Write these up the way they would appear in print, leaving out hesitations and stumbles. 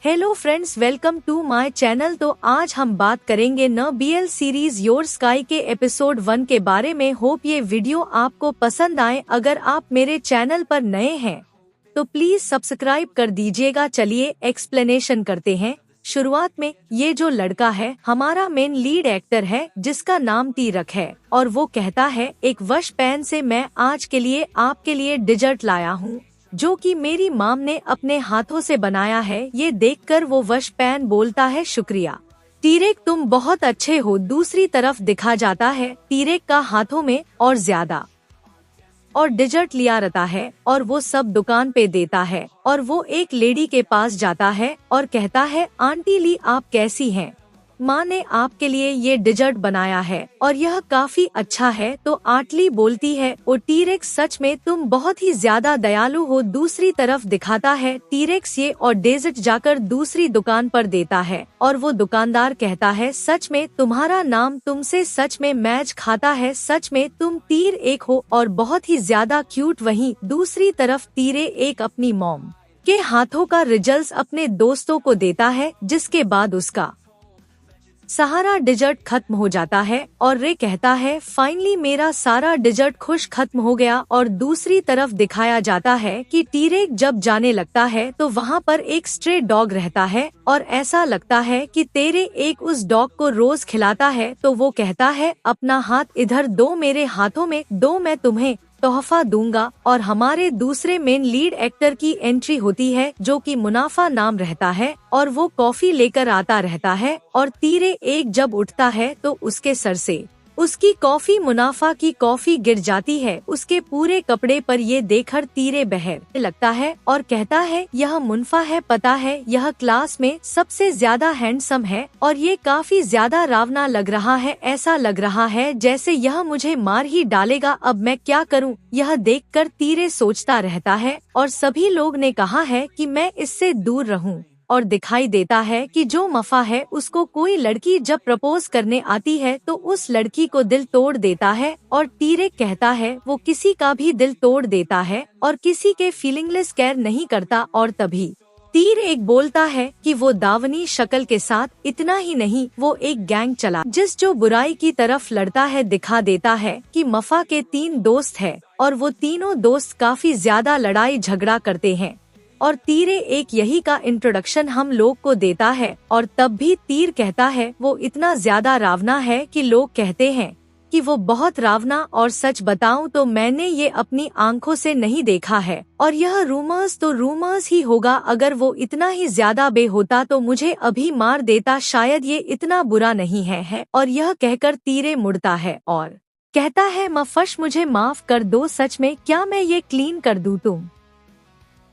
Hello friends, welcome to my channel. तो आज हम बात करेंगे न BL सीरीज योर स्काई के एपिसोड 1 के बारे में। होप ये वीडियो आपको पसंद आए। अगर आप मेरे चैनल पर नए हैं तो प्लीज सब्सक्राइब कर दीजिएगा। चलिए एक्सप्लेनेशन करते हैं। शुरुआत में ये जो लड़का है हमारा मेन लीड एक्टर है जिसका नाम तीरक है और वो कहता है एक वश पैन से मैं आज के लिए आपके लिए डिजर्ट लाया हूँ जो कि मेरी माम ने अपने हाथों से बनाया है। ये देखकर वो वश पैन बोलता है शुक्रिया तीरेक, तुम बहुत अच्छे हो। दूसरी तरफ दिखा जाता है तीरेक का हाथों में और ज्यादा और डिजर्ट लिया रहता है और वो सब दुकान पे देता है और वो एक लेडी के पास जाता है और कहता है आंटी ली, आप कैसी हैं? माँ ने आपके लिए ये डिजर्ट बनाया है और यह काफी अच्छा है। तो आटली बोलती है ओ टीरेक्स, सच में तुम बहुत ही ज्यादा दयालु हो। दूसरी तरफ दिखाता है टीरेक्स ये और डेजर्ट जाकर दूसरी दुकान पर देता है और वो दुकानदार कहता है सच में तुम्हारा नाम तुमसे सच में मैच खाता है। सच में तुम तीर एक हो और बहुत ही ज्यादा क्यूट। वहीं दूसरी तरफ तीरे एक अपनी मॉम के हाथों का रिजल्ट अपने दोस्तों को देता है जिसके बाद उसका सारा डिजर्ट खत्म हो जाता है और रे कहता है फाइनली मेरा सारा डिजर्ट खुश खत्म हो गया। और दूसरी तरफ दिखाया जाता है कि टीरेक जब जाने लगता है तो वहाँ पर एक स्ट्रे डॉग रहता है और ऐसा लगता है कि तेरे एक उस डॉग को रोज खिलाता है। तो वो कहता है अपना हाथ इधर दो, मेरे हाथों में दो, मैं तुम्हें तोहफा दूंगा। और हमारे दूसरे मेन लीड एक्टर की एंट्री होती है जो कि मुनाफा नाम रहता है और वो कॉफी लेकर आता रहता है और तीरे एक जब उठता है तो उसके सर से उसकी कॉफी मुनाफा की कॉफी गिर जाती है उसके पूरे कपड़े पर। ये देखकर तीरे बहर लगता है और कहता है यह मुनफा है, पता है यह क्लास में सबसे ज्यादा हैंडसम है और ये काफी ज्यादा रावना लग रहा है। ऐसा लग रहा है जैसे यह मुझे मार ही डालेगा। अब मैं क्या करूं? यह देखकर तीरे सोचता रहता है और सभी लोग ने कहा है कि मैं इससे दूर रहूं। और दिखाई देता है कि जो मफा है उसको कोई लड़की जब प्रपोज करने आती है तो उस लड़की को दिल तोड़ देता है और तीरे कहता है वो किसी का भी दिल तोड़ देता है और किसी के फीलिंगलेस केयर नहीं करता। और तभी तीर एक बोलता है कि वो दावनी शक्ल के साथ इतना ही नहीं, वो एक गैंग चला जिस जो बुराई की तरफ लड़ता है। दिखा देता है कि मफा के 3 दोस्त है और वो तीनों दोस्त काफी ज्यादा लड़ाई झगड़ा करते हैं और तीरे एक यही का इंट्रोडक्शन हम लोग को देता है। और तब भी तीर कहता है वो इतना ज्यादा रावना है कि लोग कहते हैं कि वो बहुत रावना। और सच बताऊं तो मैंने ये अपनी आंखों से नहीं देखा है और यह रूमर्स तो रूमर्स ही होगा। अगर वो इतना ही ज्यादा बे होता तो मुझे अभी मार देता। शायद ये इतना बुरा नहीं है। और यह कहकर तीरे मुड़ता है और कहता है मफश, मुझे माफ कर दो, सच में क्या मैं ये क्लीन कर दूं तुम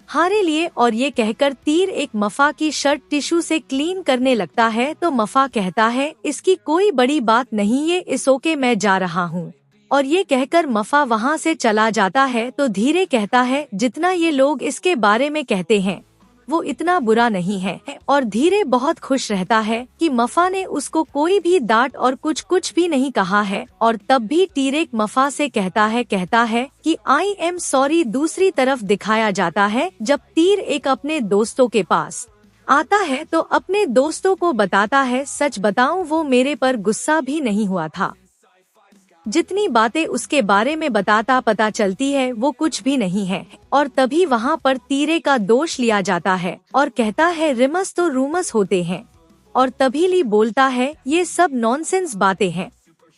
हारे लिए। और ये कहकर तीर एक मफा की शर्ट टिश्यू से क्लीन करने लगता है। तो मफा कहता है इसकी कोई बड़ी बात नहीं, ये इस ओके, मैं जा रहा हूँ। और ये कहकर मफा वहाँ से चला जाता है। तो धीरे कहता है जितना ये लोग इसके बारे में कहते हैं वो इतना बुरा नहीं है। और धीरे बहुत खुश रहता है कि मफा ने उसको कोई भी डांट और कुछ भी नहीं कहा है। और तब भी टीरेक मफा से कहता है कि आई एम सॉरी। दूसरी तरफ दिखाया जाता है जब तीर एक अपने दोस्तों के पास आता है तो अपने दोस्तों को बताता है सच बताऊं वो मेरे पर गुस्सा भी नहीं हुआ था। जितनी बातें उसके बारे में बताता पता चलती है वो कुछ भी नहीं है। और तभी वहाँ पर तीरे का दोष लिया जाता है और कहता है रिमस तो रूमस होते हैं। और तभी ली बोलता है ये सब नॉनसेंस बातें हैं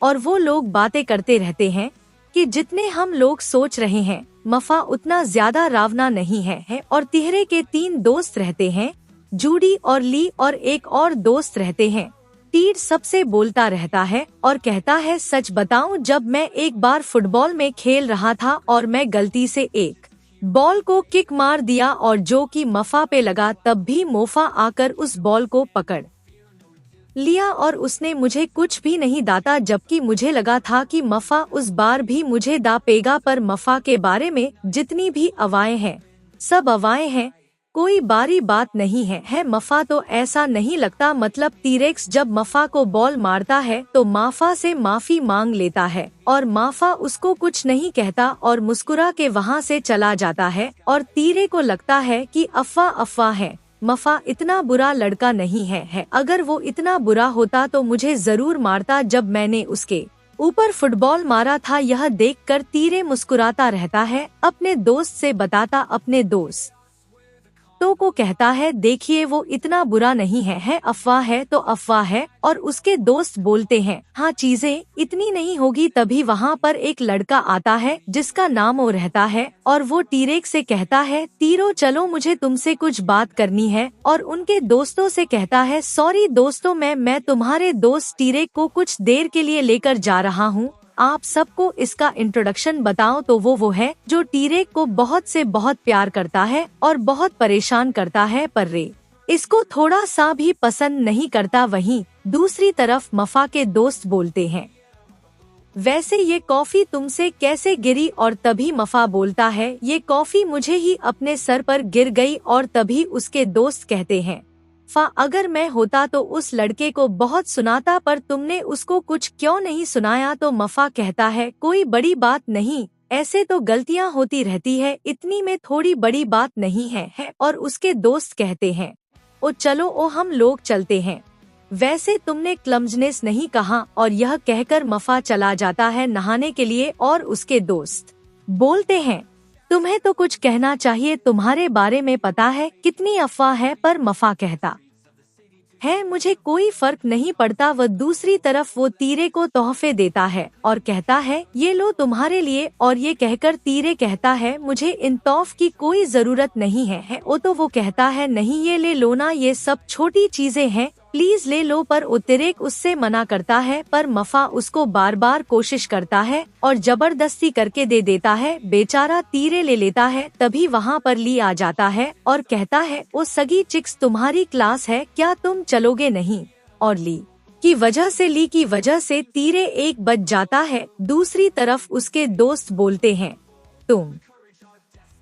और वो लोग बातें करते रहते हैं कि जितने हम लोग सोच रहे हैं मफा उतना ज्यादा रावना नहीं है। और तिहरे के 3 दोस्त रहते हैं, जूडी और ली, और एक और दोस्त रहते हैं। तीर सबसे बोलता रहता है और कहता है सच बताऊं, जब मैं एक बार फुटबॉल में खेल रहा था और मैं गलती से एक बॉल को किक मार दिया और जो कि मफा पे लगा, तब भी मोफा आकर उस बॉल को पकड़ लिया और उसने मुझे कुछ भी नहीं दाता, जबकि मुझे लगा था कि मफा उस बार भी मुझे दापेगा। पर मफा के बारे में जितनी भी अवाएं हैं सब अवाएं हैं, कोई बारी बात नहीं है। मफा तो ऐसा नहीं लगता। मतलब तीरेक्स जब मफा को बॉल मारता है तो माफा से माफी मांग लेता है और माफा उसको कुछ नहीं कहता और मुस्कुरा के वहाँ से चला जाता है। और तीरे को लगता है कि अफवाह है, मफा इतना बुरा लड़का नहीं है। अगर वो इतना बुरा होता तो मुझे जरूर मारता जब मैंने उसके ऊपर फुटबॉल मारा था। यह देखकर तीरे मुस्कुराता रहता है, अपने दोस्त से बताता अपने दोस्त को कहता है, देखिए वो इतना बुरा नहीं है, अफवाह है तो अफवाह है। और उसके दोस्त बोलते हैं, हाँ चीजें इतनी नहीं होगी। तभी वहाँ पर एक लड़का आता है जिसका नाम ओ रहता है और वो टीरेक से कहता है, तीरो चलो मुझे तुमसे कुछ बात करनी है। और उनके दोस्तों से कहता है, सॉरी दोस्तों मैं तुम्हारे दोस्त टीरेक को कुछ देर के लिए लेकर जा रहा हूँ। आप सबको इसका इंट्रोडक्शन बताओ। तो वो है जो टीरेक को बहुत से बहुत प्यार करता है और बहुत परेशान करता है, पर रे इसको थोड़ा सा भी पसंद नहीं करता। वहीं दूसरी तरफ मफा के दोस्त बोलते हैं, वैसे ये कॉफी तुमसे कैसे गिरी? और तभी मफा बोलता है, ये कॉफी मुझे ही अपने सर पर गिर गई। और तभी उसके दोस्त कहते हैं, अगर मैं होता तो उस लड़के को बहुत सुनाता, पर तुमने उसको कुछ क्यों नहीं सुनाया? तो मफा कहता है, कोई बड़ी बात नहीं, ऐसे तो गलतियां होती रहती है, इतनी में थोड़ी बड़ी बात नहीं है। और उसके दोस्त कहते हैं, ओ चलो हम लोग चलते हैं, वैसे तुमने क्लम्जनेस नहीं कहा। और यह कहकर मफा चला जाता है नहाने के लिए। और उसके दोस्त बोलते हैं, तुम्हें तो कुछ कहना चाहिए, तुम्हारे बारे में पता है कितनी अफवाह है। पर मफा कहता है, मुझे कोई फर्क नहीं पड़ता। वह दूसरी तरफ वो तीरे को तोहफे देता है और कहता है, ये लो तुम्हारे लिए। और ये कहकर तीरे कहता है, मुझे इन तोहफ की कोई जरूरत नहीं है। तो वो कहता है, नहीं ये ले लो ना, ये सब छोटी चीजें हैं, प्लीज ले लो। पर तिरेक उससे मना करता है, पर मफा उसको बार बार कोशिश करता है और जबरदस्ती करके दे देता है। बेचारा तीरे ले लेता है। तभी वहाँ पर ली आ जाता है और कहता है, ओ सगी चिक्स तुम्हारी क्लास है क्या, तुम चलोगे नहीं? और ली की वजह से तीरे एक बज जाता है। दूसरी तरफ उसके दोस्त बोलते हैं, तुम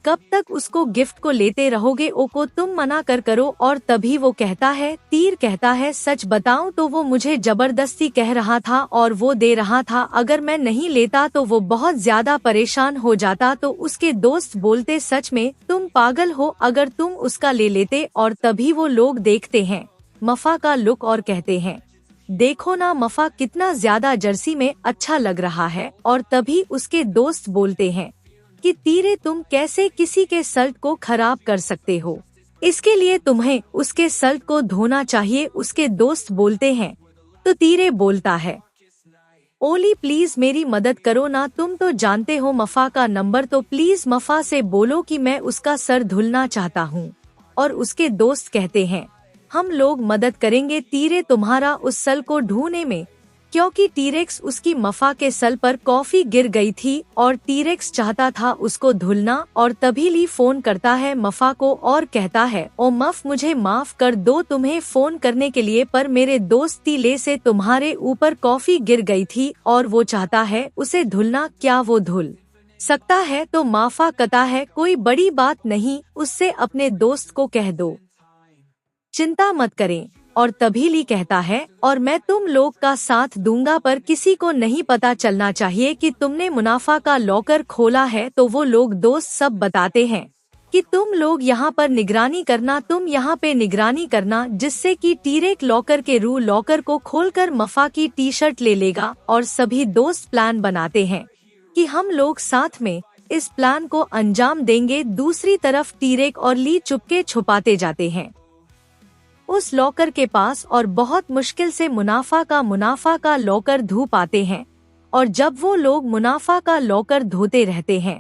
कब तक उसको गिफ्ट को लेते रहोगे? ओ को तुम मना करो। और तभी वो कहता है, तीर कहता है, सच बताऊं तो वो मुझे जबरदस्ती कह रहा था और वो दे रहा था, अगर मैं नहीं लेता तो वो बहुत ज्यादा परेशान हो जाता। तो उसके दोस्त बोलते, सच में तुम पागल हो, अगर तुम उसका ले लेते। और तभी वो लोग देखते हैं मफा का लुक और कहते हैं, देखो ना मफा कितना ज्यादा जर्सी में अच्छा लग रहा है। और तभी उसके दोस्त बोलते हैं कि तीरे तुम कैसे किसी के शर्ट को खराब कर सकते हो, इसके लिए तुम्हें उसके शर्ट को धोना चाहिए। उसके दोस्त बोलते हैं, तो तीरे बोलता है, ओली प्लीज मेरी मदद करो ना, तुम तो जानते हो मफा का नंबर, तो प्लीज मफा से बोलो कि मैं उसका सर धुलना चाहता हूँ। और उसके दोस्त कहते हैं, हम लोग मदद करेंगे तीरे तुम्हारा उस सल को ढूंढने में, क्योंकि टीरेक्स उसकी मफा के सल पर कॉफी गिर गई थी और टीरेक्स चाहता था उसको धुलना। और तभी ली फोन करता है मफा को और कहता है, ओ मफ मुझे माफ कर दो तुम्हें फोन करने के लिए, पर मेरे दोस्त तीले से तुम्हारे ऊपर कॉफी गिर गई थी और वो चाहता है उसे धुलना, क्या वो धुल सकता है? तो माफा कहता है, कोई बड़ी बात नहीं, उससे अपने दोस्त को कह दो, चिंता मत करें। और तभी ली कहता है, और मैं तुम लोग का साथ दूंगा, पर किसी को नहीं पता चलना चाहिए कि तुमने मुनाफा का लॉकर खोला है। तो वो लोग दोस्त सब बताते हैं कि तुम लोग यहाँ पर निगरानी करना, तुम यहाँ पे निगरानी करना, जिससे कि टीरेक लॉकर के लॉकर को खोलकर मफा की टी शर्ट ले लेगा। और सभी दोस्त प्लान बनाते हैं कि हम लोग साथ में इस प्लान को अंजाम देंगे। दूसरी तरफ टीरेक और ली चुपके छुपाते जाते हैं उस लॉकर के पास और बहुत मुश्किल से मुनाफा का लॉकर धो पाते हैं। और जब वो लोग मुनाफा का लॉकर धोते रहते हैं,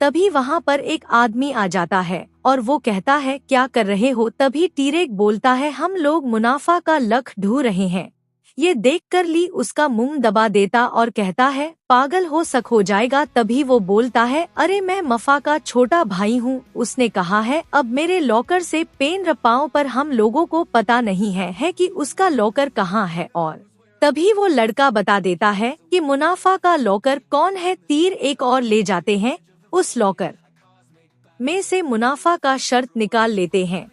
तभी वहाँ पर एक आदमी आ जाता है और वो कहता है, क्या कर रहे हो? तभी टीरेक बोलता है, हम लोग मुनाफा का लख ढूंढ रहे हैं। ये देखकर ली उसका मुंह दबा देता और कहता है, पागल हो जाएगा। तभी वो बोलता है, अरे मैं मफा का छोटा भाई हूँ, उसने कहा है अब मेरे लॉकर से पेन रपाओ, पर हम लोगों को पता नहीं है कि उसका लॉकर कहाँ है। और तभी वो लड़का बता देता है कि मुनाफा का लॉकर कौन है। तीर एक और ले जाते हैं, उस लॉकर में से मुनाफा का शर्त निकाल लेते हैं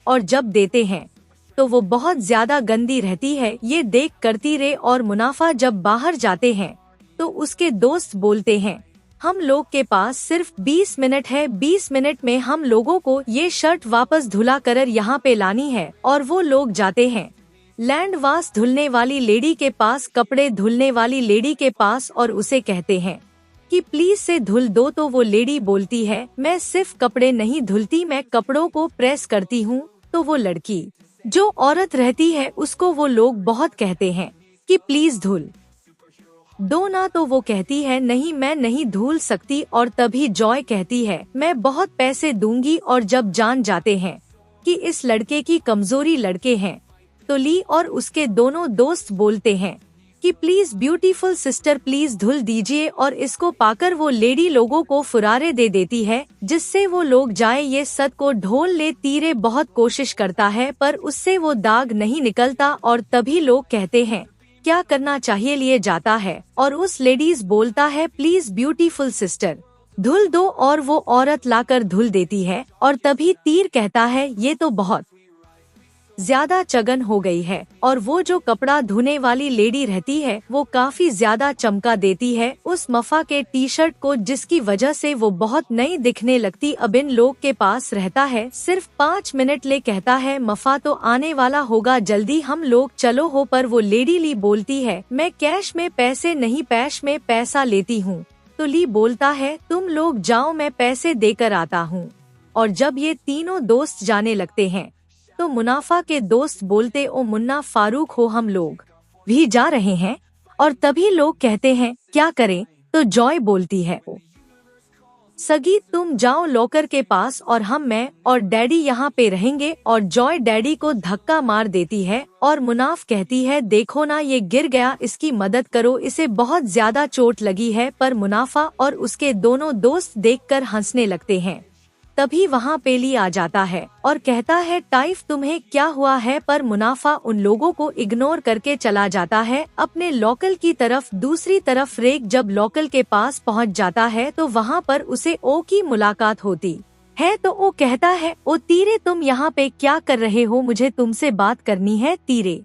और जब देते हैं तो वो बहुत ज्यादा गंदी रहती है। ये देख कर तीरे और मुनाफा जब बाहर जाते हैं तो उसके दोस्त बोलते हैं, हम लोग के पास सिर्फ 20 मिनट है, 20 मिनट में हम लोगों को ये शर्ट वापस धुला कर यहाँ पे लानी है। और वो लोग जाते हैं लैंड वाश धुलने वाली लेडी के पास, कपड़े धुलने वाली लेडी के पास, और उसे कहते हैं कि प्लीज से धुल दो। तो वो लेडी बोलती है मैं सिर्फ कपड़े नहीं धुलती, मैं कपड़ों को प्रेस करती हूँ। तो वो लड़की जो औरत रहती है उसको वो लोग बहुत कहते हैं कि प्लीज धुल दो ना। तो वो कहती है नहीं मैं नहीं धुल सकती। और तभी जॉय कहती है मैं बहुत पैसे दूंगी। और जब जान जाते हैं कि इस लड़के की कमजोरी लड़के हैं, तो ली और उसके दोनों दोस्त बोलते हैं कि प्लीज ब्यूटीफुल सिस्टर प्लीज धुल दीजिए। और इसको पाकर वो लेडी लोगों को फुरारे दे देती है जिससे वो लोग जाए ये सद को ढोल ले। तीरे बहुत कोशिश करता है पर उससे वो दाग नहीं निकलता। और तभी लोग कहते हैं क्या करना चाहिए, लिए जाता है और उस लेडीज बोलता है प्लीज ब्यूटीफुल सिस्टर धुल दो। और वो औरत लाकर धुल देती है। और तभी तीर कहता है ये तो बहुत ज्यादा चगन हो गई है। और वो जो कपड़ा धोने वाली लेडी रहती है वो काफी ज्यादा चमका देती है उस मफा के टी शर्ट को, जिसकी वजह से वो बहुत नई दिखने लगती। अब इन लोग के पास रहता है सिर्फ 5 मिनट। ले कहता है मफा तो आने वाला होगा जल्दी, हम लोग चलो हो। पर वो लेडी ली बोलती है मैं कैश में पैसे नहीं पैश में पैसा लेती हूँ। तो ली बोलता है तुम लोग जाओ मैं पैसे देकर आता हूँ। और जब ये तीनों दोस्त जाने लगते हैं तो मुनाफा के दोस्त बोलते ओ मुन्ना फारूक हो हम लोग भी जा रहे हैं। और तभी लोग कहते हैं क्या करें। तो जॉय बोलती है ओ सगी तुम जाओ लॉकर के पास और मैं और डैडी यहाँ पे रहेंगे। और जॉय डैडी को धक्का मार देती है और मुनाफ कहती है देखो ना ये गिर गया, इसकी मदद करो, इसे बहुत ज्यादा चोट लगी है। पर मुनाफा और उसके दोनों दोस्त देखकर हंसने लगते हैं। तभी वहाँ पेली आ जाता है और कहता है टाइफ तुम्हें क्या हुआ है। पर मुनाफा उन लोगों को इग्नोर करके चला जाता है अपने लोकल की तरफ। दूसरी तरफ रेक जब लोकल के पास पहुँच जाता है तो वहाँ पर उसे ओ की मुलाकात होती है। तो ओ कहता है ओ तीरे तुम यहाँ पे क्या कर रहे हो, मुझे तुमसे बात करनी है। तीरे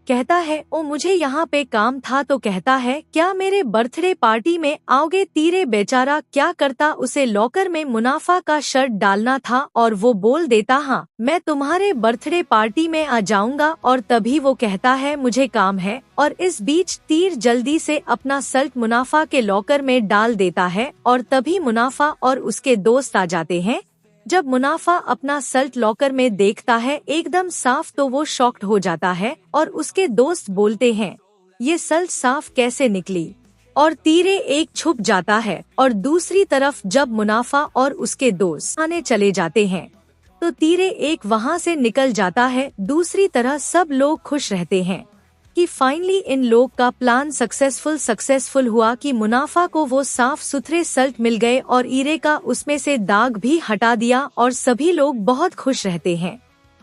कहता है ओ मुझे यहाँ पे काम था। तो कहता है क्या मेरे बर्थडे पार्टी में आओगे। तीरे बेचारा क्या करता, उसे लॉकर में मुनाफा का शर्ट डालना था और वो बोल देता हाँ मैं तुम्हारे बर्थडे पार्टी में आ जाऊंगा। और तभी वो कहता है मुझे काम है। और इस बीच तीर जल्दी से अपना शर्ट मुनाफा के लॉकर में डाल देता है। और तभी मुनाफा और उसके दोस्त आ जाते हैं। जब मुनाफा अपना शर्ट लॉकर में देखता है एकदम साफ तो वो शॉक्ड हो जाता है। और उसके दोस्त बोलते हैं ये शर्ट साफ कैसे निकली। और तीरे एक छुप जाता है। और दूसरी तरफ जब मुनाफा और उसके दोस्त आने चले जाते हैं तो तीरे एक वहाँ से निकल जाता है। दूसरी तरह सब लोग खुश रहते हैं कि फाइनली इन लोग का प्लान सक्सेसफुल हुआ कि मुनाफा को वो साफ सुथरे शर्ट मिल गए और ईरे का उसमें से दाग भी हटा दिया। और सभी लोग बहुत खुश रहते हैं।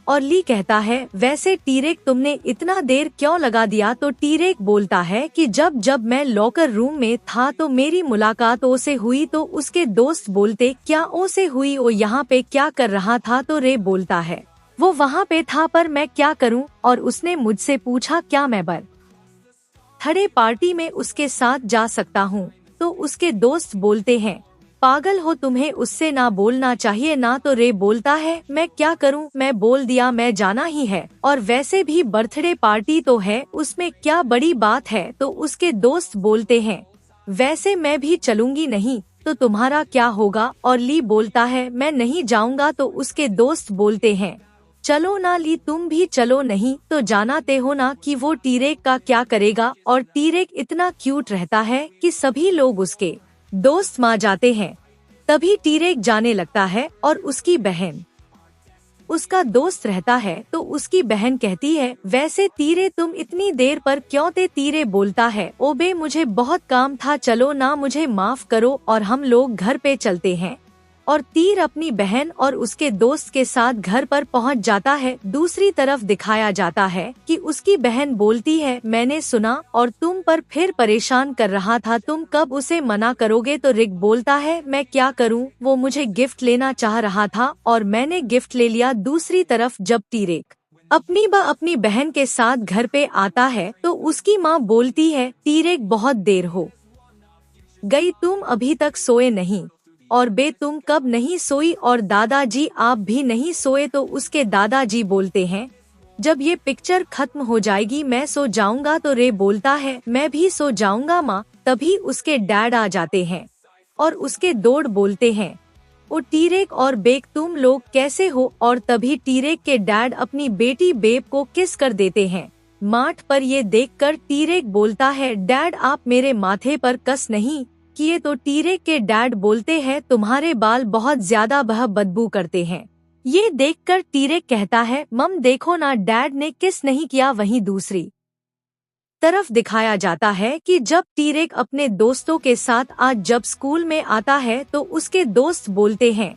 और ली कहता है वैसे टीरेक तुमने इतना देर क्यों लगा दिया। तो टीरेक बोलता है कि जब मैं लॉकर रूम में था तो मेरी मुलाकात ओ से हुई। तो उसके दोस्त बोलते क्या ओ से हुई, ओ यहाँ पे क्या कर रहा था। तो रे बोलता है वो वहाँ पे था पर मैं क्या करूँ। और उसने मुझसे पूछा क्या मैं बर्थडे पार्टी में उसके साथ जा सकता हूँ। तो उसके दोस्त बोलते हैं पागल हो, तुम्हें उससे ना बोलना चाहिए ना। तो रे बोलता है मैं क्या करूँ, मैं बोल दिया मैं जाना ही है। और वैसे भी बर्थडे पार्टी तो है, उसमें क्या बड़ी बात है। तो उसके दोस्त बोलते हैं वैसे मैं भी चलूंगी नहीं तो तुम्हारा क्या होगा। और ली बोलता है मैं नहीं जाऊंगा। तो उसके दोस्त बोलते हैं चलो ना ली तुम भी चलो, नहीं तो जानते हो ना कि वो टीरेक का क्या करेगा। और टीरेक इतना क्यूट रहता है कि सभी लोग उसके दोस्त मान जाते हैं। तभी टीरेक जाने लगता है और उसकी बहन उसका दोस्त रहता है। तो उसकी बहन कहती है वैसे तीरे तुम इतनी देर पर क्यों थे। तीरे बोलता है ओबे मुझे बहुत काम था, चलो ना मुझे माफ करो और हम लोग घर पे चलते हैं। और तीर अपनी बहन और उसके दोस्त के साथ घर पर पहुंच जाता है। दूसरी तरफ दिखाया जाता है कि उसकी बहन बोलती है मैंने सुना और तुम पर फिर परेशान कर रहा था, तुम कब उसे मना करोगे। तो रिक बोलता है मैं क्या करूं, वो मुझे गिफ्ट लेना चाह रहा था और मैंने गिफ्ट ले लिया। दूसरी तरफ जब टीरेक अपनी बहन के साथ घर पे आता है तो उसकी माँ बोलती है टीरेक बहुत देर हो गई तुम अभी तक सोए नहीं, और बे तुम कब नहीं सोई, और दादाजी आप भी नहीं सोए। तो उसके दादाजी बोलते हैं जब ये पिक्चर खत्म हो जाएगी मैं सो जाऊंगा। तो रे बोलता है मैं भी सो जाऊंगा माँ। तभी उसके डैड आ जाते हैं और उसके दौड़ बोलते हैं ओ टीरेक और बेक तुम लोग कैसे हो। और तभी टीरेक के डैड अपनी बेटी बेब को किस कर देते हैं माठ पर। ये देखकर टीरेक बोलता है डैड आप मेरे माथे पर कस नहीं किए। तो टीरेक के डैड बोलते हैं तुम्हारे बाल बहुत ज्यादा बदबू करते हैं। ये देखकर टीरेक कहता है मम देखो ना डैड ने किस नहीं किया। वहीं दूसरी तरफ दिखाया जाता है कि जब टीरेक अपने दोस्तों के साथ आज जब स्कूल में आता है तो उसके दोस्त बोलते हैं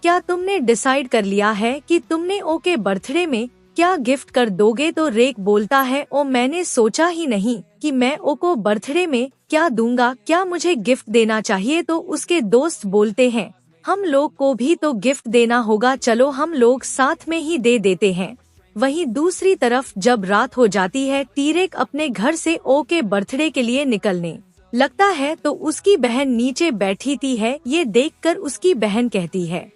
क्या तुमने डिसाइड कर लिया है कि तुमने ओ के बर्थडे में क्या गिफ्ट कर दोगे। तो रेक बोलता है ओ मैंने सोचा ही नहीं कि मैं ओ को बर्थडे में क्या दूंगा, क्या मुझे गिफ्ट देना चाहिए। तो उसके दोस्त बोलते हैं हम लोग को भी तो गिफ्ट देना होगा, चलो हम लोग साथ में ही दे देते हैं। वहीं दूसरी तरफ जब रात हो जाती है टीरेक अपने घर से ओ के बर्थडे के लिए निकलने लगता है तो उसकी बहन नीचे बैठी थी है। ये देखकर उसकी बहन कहती है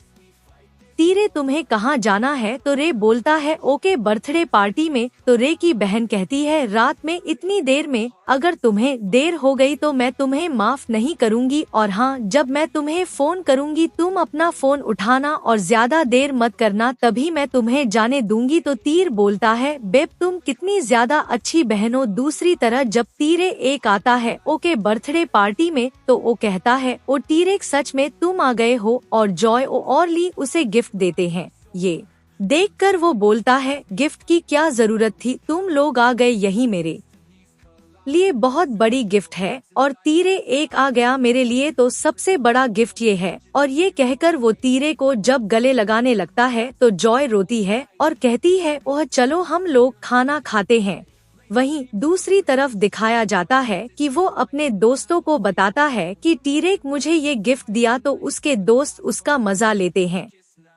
टीरे तुम्हें कहाँ जाना है। तो रे बोलता है ओके बर्थडे पार्टी में। तो रे की बहन कहती है रात में इतनी देर में अगर तुम्हें देर हो गई तो मैं तुम्हें माफ नहीं करूँगी, और हाँ जब मैं तुम्हें फोन करूँगी तुम अपना फोन उठाना और ज्यादा देर मत करना, तभी मैं तुम्हें जाने दूंगी। तो तीर बोलता है बेब तुम कितनी ज्यादा अच्छी बहन हो। दूसरी तरह जब तीरे एक आता है ओके बर्थडे पार्टी में तो वो कहता है ओ टीरेक सच में तुम आ गए हो, और जॉय और ली उसे गिफ्ट देते हैं। ये देखकर वो बोलता है गिफ्ट की क्या जरूरत थी, तुम लोग आ गए यही मेरे लिए बहुत बड़ी गिफ्ट है, और तीरे एक आ गया मेरे लिए तो सबसे बड़ा गिफ्ट ये है। और ये कहकर वो तीरे को जब गले लगाने लगता है तो जॉय रोती है और कहती है ओह चलो हम लोग खाना खाते हैं। वहीं दूसरी तरफ दिखाया जाता है कि वो अपने दोस्तों को बताता है कि टीरेक मुझे ये गिफ्ट दिया, तो उसके दोस्त उसका मजा लेते हैं।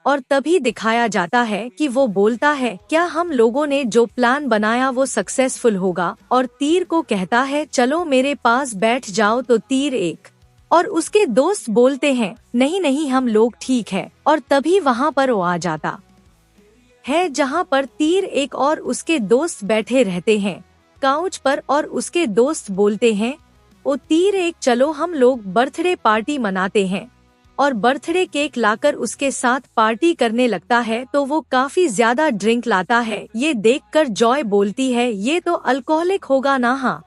और तभी दिखाया जाता है कि वो बोलता है क्या हम लोगों ने जो प्लान बनाया वो सक्सेसफुल होगा। और तीर को कहता है चलो मेरे पास बैठ जाओ। तो तीर एक और उसके दोस्त बोलते हैं नहीं नहीं हम लोग ठीक है। और तभी वहाँ पर वो आ जाता है जहाँ पर तीर एक और उसके दोस्त बैठे रहते हैं काउच पर, और उसके दोस्त बोलते हैं ओ तीर एक चलो हम लोग बर्थडे पार्टी मनाते हैं। और बर्थडे केक लाकर उसके साथ पार्टी करने लगता है तो वो काफी ज्यादा ड्रिंक लाता है। ये देखकर जॉय बोलती है ये तो अल्कोहलिक होगा ना। हाँ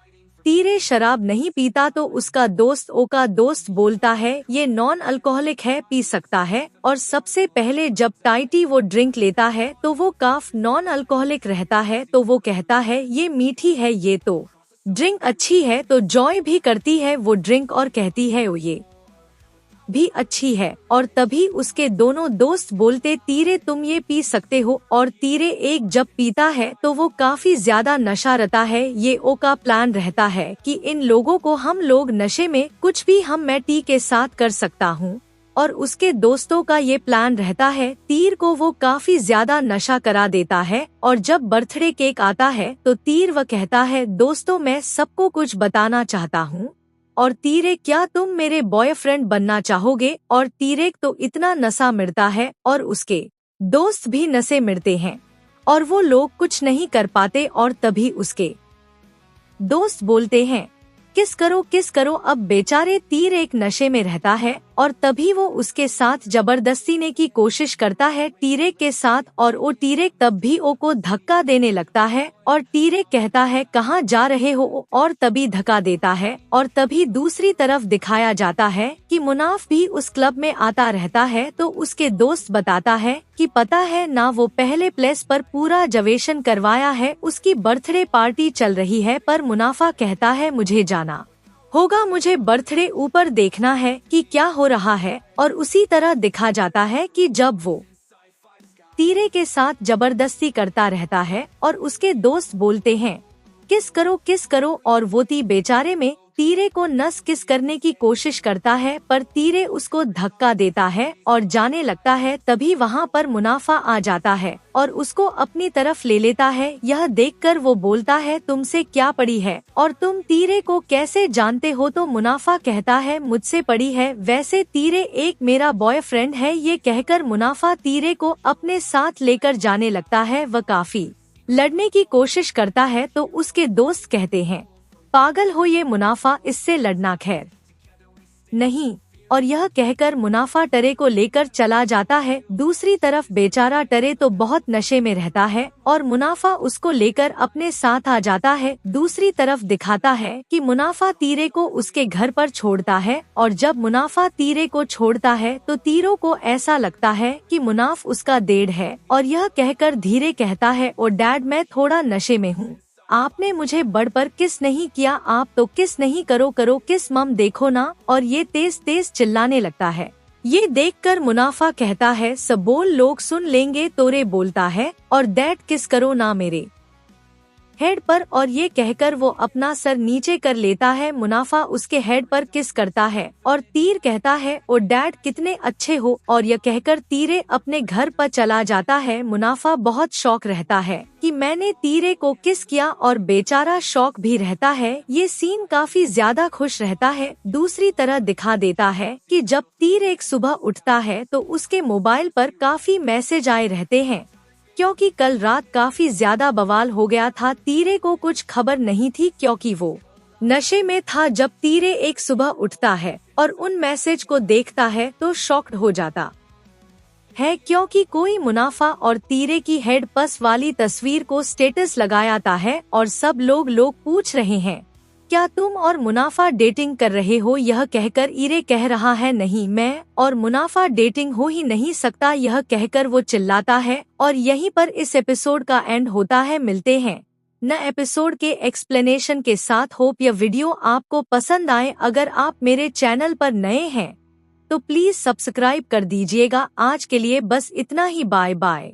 तीरे शराब नहीं पीता। तो उसका दोस्त ओ का दोस्त बोलता है ये नॉन अल्कोहलिक है, पी सकता है। और सबसे पहले जब टाइटी वो ड्रिंक लेता है तो वो काफ नॉन अल्कोहलिक रहता है। तो वो कहता है ये मीठी है, ये तो ड्रिंक अच्छी है। तो जॉय भी करती है वो ड्रिंक और कहती है ओ ये भी अच्छी है। और तभी उसके दोनों दोस्त बोलते तीरे तुम ये पी सकते हो। और तीरे एक जब पीता है तो वो काफी ज्यादा नशा रहता है। ये ओ का प्लान रहता है कि इन लोगों को हम लोग नशे में कुछ भी मैं टी के साथ कर सकता हूँ। और उसके दोस्तों का ये प्लान रहता है तीर को वो काफी ज्यादा नशा करा देता है। और जब बर्थडे केक आता है तो तीर वह कहता है दोस्तों मैं सबको कुछ बताना चाहता हूँ, और तीरे क्या तुम मेरे बॉयफ्रेंड बनना चाहोगे। और तीरेक तो इतना नशा मिलता है और उसके दोस्त भी नशे मिलते हैं और वो लोग कुछ नहीं कर पाते। और तभी उसके दोस्त बोलते हैं किस करो। अब बेचारे तीर एक नशे में रहता है और तभी वो उसके साथ जबरदस्ती ने की कोशिश करता है टीरेक के साथ। और वो टीरेक तब भी ओ को धक्का देने लगता है और टीरेक कहता है कहाँ जा रहे हो, और तभी धक्का देता है। और तभी दूसरी तरफ दिखाया जाता है कि मुनाफ भी उस क्लब में आता रहता है। तो उसके दोस्त बताता है कि पता है ना वो पहले प्लेस पर पूरा जवेशन करवाया है, उसकी बर्थडे पार्टी चल रही है। पर मुनाफा कहता है मुझे जाना होगा, मुझे बर्थडे ऊपर देखना है कि क्या हो रहा है। और उसी तरह दिखा जाता है कि जब वो तीरे के साथ जबरदस्ती करता रहता है और उसके दोस्त बोलते हैं किस करो। और वो ती बेचारे में तीरे को नस किस करने की कोशिश करता है, पर तीरे उसको धक्का देता है और जाने लगता है। तभी वहाँ पर मुनाफा आ जाता है और उसको अपनी तरफ ले लेता है। यह देखकर वो बोलता है, तुमसे क्या पड़ी है और तुम तीरे को कैसे जानते हो? तो मुनाफा कहता है, मुझसे पड़ी है, वैसे तीरे एक मेरा बॉयफ्रेंड है। ये कहकर मुनाफा तीरे को अपने साथ लेकर जाने लगता है। वह काफी लड़ने की कोशिश करता है तो उसके दोस्त कहते हैं, पागल हो ये मुनाफा, इससे लड़ना खैर नहीं। और यह कहकर मुनाफा टरे को लेकर चला जाता है। दूसरी तरफ बेचारा टरे तो बहुत नशे में रहता है और मुनाफा उसको लेकर अपने साथ आ जाता है। दूसरी तरफ दिखाता है कि मुनाफा तीरे को उसके घर पर छोड़ता है और जब मुनाफा तीरे को छोड़ता है तो तीरों को ऐसा लगता है कि मुनाफ उसका डेड है और यह कहकर धीरे कहता है, ओ डैड, मैं थोड़ा नशे में हूँ, आपने मुझे बढ़ पर किस नहीं किया, आप तो किस नहीं, करो करो किस मम, देखो ना। और ये तेज तेज चिल्लाने लगता है। ये देखकर मुनाफा कहता है, सब बोल, लोग सुन लेंगे। तोरे बोलता है और डैड किस करो ना मेरे हेड पर। और ये कहकर वो अपना सर नीचे कर लेता है। मुनाफा उसके हेड पर किस करता है और तीर कहता है, ओ डैड कितने अच्छे हो। और यह कहकर तीरे अपने घर पर चला जाता है। मुनाफा बहुत शौक रहता है कि मैंने तीरे को किस किया और बेचारा शौक भी रहता है। ये सीन काफी ज्यादा खुश रहता है। दूसरी तरह दिखा देता है कि जब तीर एक सुबह उठता है तो उसके मोबाइल पर काफी मैसेज आए रहते हैं, क्योंकि कल रात काफी ज्यादा बवाल हो गया था। तीरे को कुछ खबर नहीं थी क्योंकि वो नशे में था। जब तीरे एक सुबह उठता है और उन मैसेज को देखता है तो शॉक्ड हो जाता है, क्योंकि कोई मुनाफा और तीरे की हेड पस वाली तस्वीर को स्टेटस लगाता है और सब लोग पूछ रहे हैं, क्या तुम और मुनाफा डेटिंग कर रहे हो? यह कहकर ईरे कह रहा है, नहीं, मैं और मुनाफा डेटिंग हो ही नहीं सकता। यह कहकर वो चिल्लाता है और यहीं पर इस एपिसोड का एंड होता है। मिलते हैं न एपिसोड के एक्सप्लेनेशन के साथ। होप यह वीडियो आपको पसंद आए। अगर आप मेरे चैनल पर नए हैं तो प्लीज सब्सक्राइब कर दीजिएगा। आज के लिए बस इतना ही, बाय बाय।